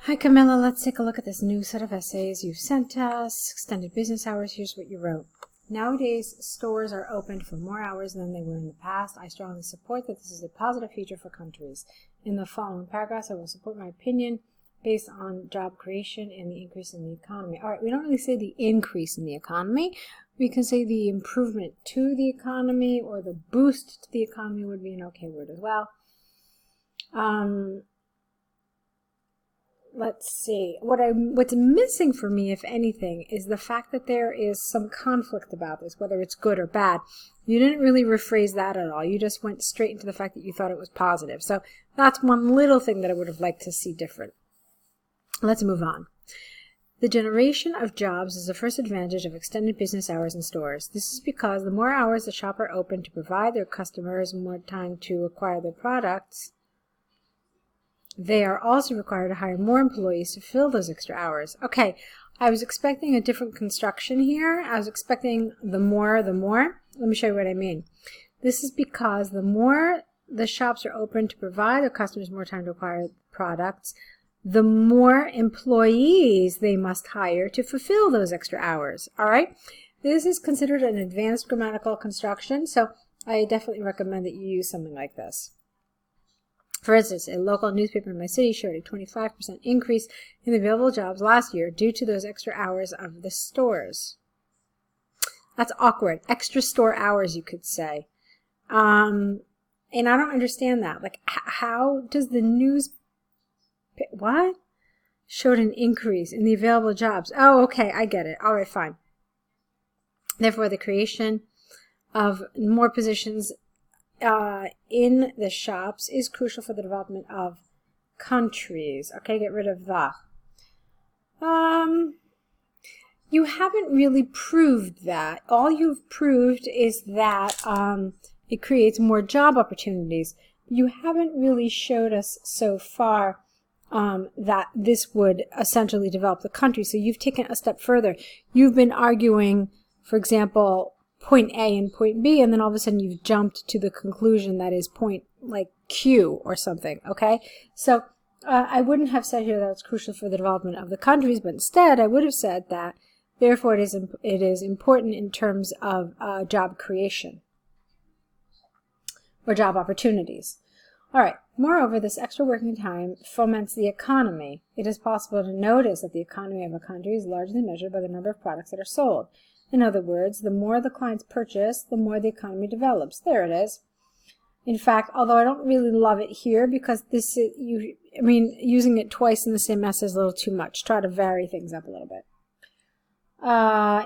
Hi Camilla, let's take a look at this new set of essays you've sent us. Extended business hours, here's what you wrote. Nowadays, stores are opened for more hours than they were in the past. I strongly support that this is a positive feature for countries. In the following paragraphs, I will support my opinion based on job creation and the increase in the economy. All right, we don't really say the increase in the economy. We can say the improvement to the economy, or the boost to the economy would be an okay word as well. Let's see. What's missing for me, if anything, is the fact that there is some conflict about this, whether it's good or bad. You didn't really rephrase that at all. You just went straight into the fact that you thought it was positive. So that's one little thing that I would have liked to see different. Let's move on. The generation of jobs is the first advantage of extended business hours in stores. This is because the more hours the shop are open to provide their customers more time to acquire their products, they are also required to hire more employees to fill those extra hours. Okay, I was expecting a different construction here. I was expecting the more. Let me show you what I mean. This is because the more the shops are open to provide their customers more time to acquire products, the more employees they must hire to fulfill those extra hours. All right? This is considered an advanced grammatical construction, so I definitely recommend that you use something like this. For instance, a local newspaper in my city showed a 25% increase in the available jobs last year due to those extra hours of the stores. That's awkward. Extra store hours, you could say. And I don't understand that. Like, how does the news... What? Showed an increase in the available jobs. Oh, okay, I get it. All right, fine. Therefore, the creation of more positions in the shops is crucial for the development of countries. Okay, get rid of the. You haven't really proved that. All you've proved is that it creates more job opportunities. You haven't really showed us so far that this would essentially develop the country. So you've taken a step further. You've been arguing, for example, point A and point B, and then all of a sudden you've jumped to the conclusion that is point like Q or something, okay? So I wouldn't have said here that it's crucial for the development of the countries, but instead I would have said that therefore it is important in terms of job creation or job opportunities. All right, moreover, this extra working time foments the economy. It is possible to notice that the economy of a country is largely measured by the number of products that are sold. In other words, the more the clients purchase, the more the economy develops. There it is. In fact, although I don't really love it here because this is, using it twice in the same essay is a little too much. Try to vary things up a little bit.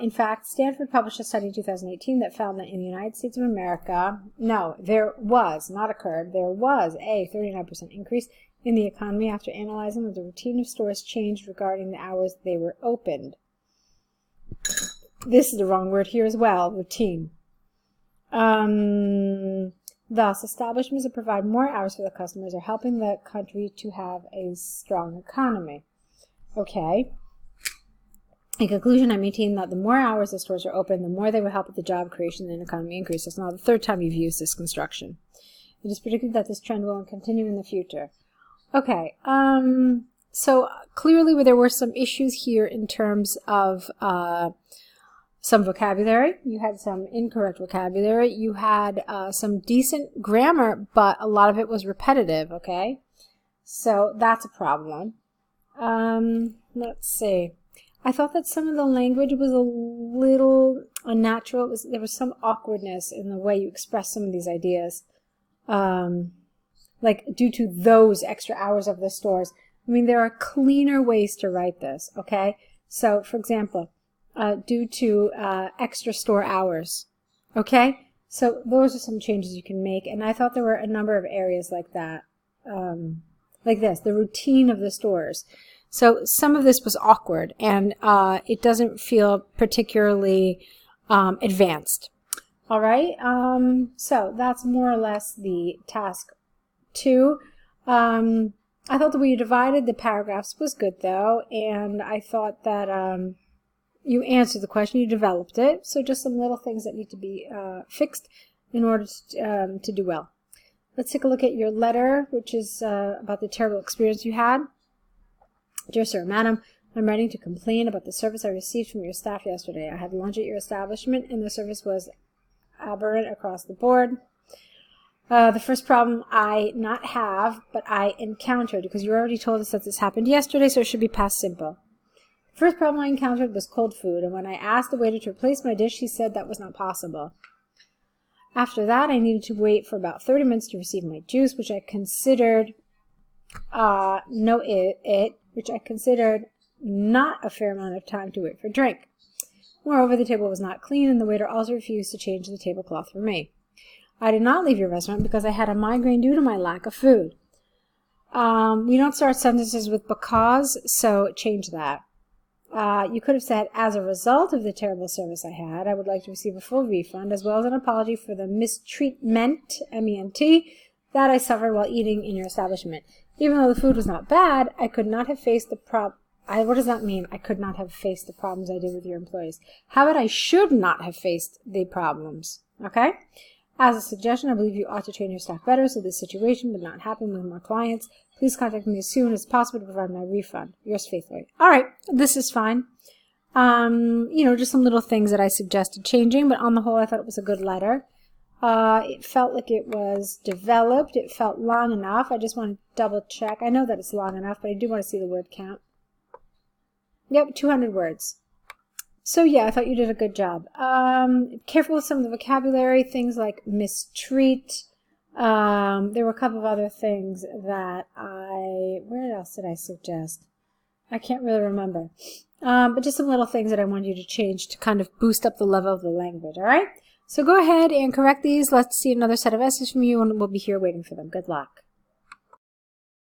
In fact, Stanford published a study in 2018 that found that in the United States of America, there was a 39% increase in the economy after analyzing that the routine of stores changed regarding the hours they were opened. This is the wrong word here as well, routine. Thus, establishments that provide more hours for the customers are helping the country to have a strong economy. Okay. In conclusion, I maintain that the more hours the stores are open, the more they will help with the job creation and economy increase. That's now the third time you've used this construction. It is predicted that this trend will continue in the future. Okay. So clearly there were some issues here in terms of some vocabulary. You had some incorrect vocabulary. You had some decent grammar, but a lot of it was repetitive, okay? So that's a problem. Let's see. I thought that some of the language was a little unnatural. There was some awkwardness in the way you expressed some of these ideas, like due to those extra hours of the stores. There are cleaner ways to write this, okay? So, for example, due to extra store hours, okay? So those are some changes you can make, and I thought there were a number of areas like that, like this, the routine of the stores. So some of this was awkward, and it doesn't feel particularly advanced. All right, so that's more or less the task 2. I thought the way you divided the paragraphs was good, though, and I thought that you answered the question, you developed it, so just some little things that need to be fixed in order to do well. Let's take a look at your letter, which is about the terrible experience you had. Dear Sir, Madam, I'm writing to complain about the service I received from your staff yesterday. I had lunch at your establishment, and the service was aberrant across the board. The first problem but I encountered, because you already told us that this happened yesterday, so it should be past simple. The first problem I encountered was cold food, and when I asked the waiter to replace my dish, he said that was not possible. After that, I needed to wait for about 30 minutes to receive my juice, which I considered not a fair amount of time to wait for drink. Moreover, the table was not clean, and the waiter also refused to change the tablecloth for me. I did not leave your restaurant because I had a migraine due to my lack of food. We don't start sentences with because, so change that. You could have said, as a result of the terrible service I had, I would like to receive a full refund, as well as an apology for the mistreatment, M-E-N-T, that I suffered while eating in your establishment. Even though the food was not bad, I could not have faced the what does that mean? I could not have faced the problems I did with your employees. How about I should not have faced the problems? Okay? As a suggestion, I believe you ought to train your staff better so this situation would not happen with more clients. Please contact me as soon as possible to provide my refund. Yours faithfully. All right, this is fine. Just some little things that I suggested changing, but on the whole, I thought it was a good letter. It felt like it was developed. It felt long enough. I just want to double check. I know that it's long enough, but I do want to see the word count. Yep, 200 words. So yeah, I thought you did a good job. Careful with some of the vocabulary, things like mistreat. There were a couple of other things that where else did I suggest? I can't really remember. But just some little things that I wanted you to change to kind of boost up the level of the language, all right? So go ahead and correct these. Let's see another set of essays from you, and we'll be here waiting for them. Good luck.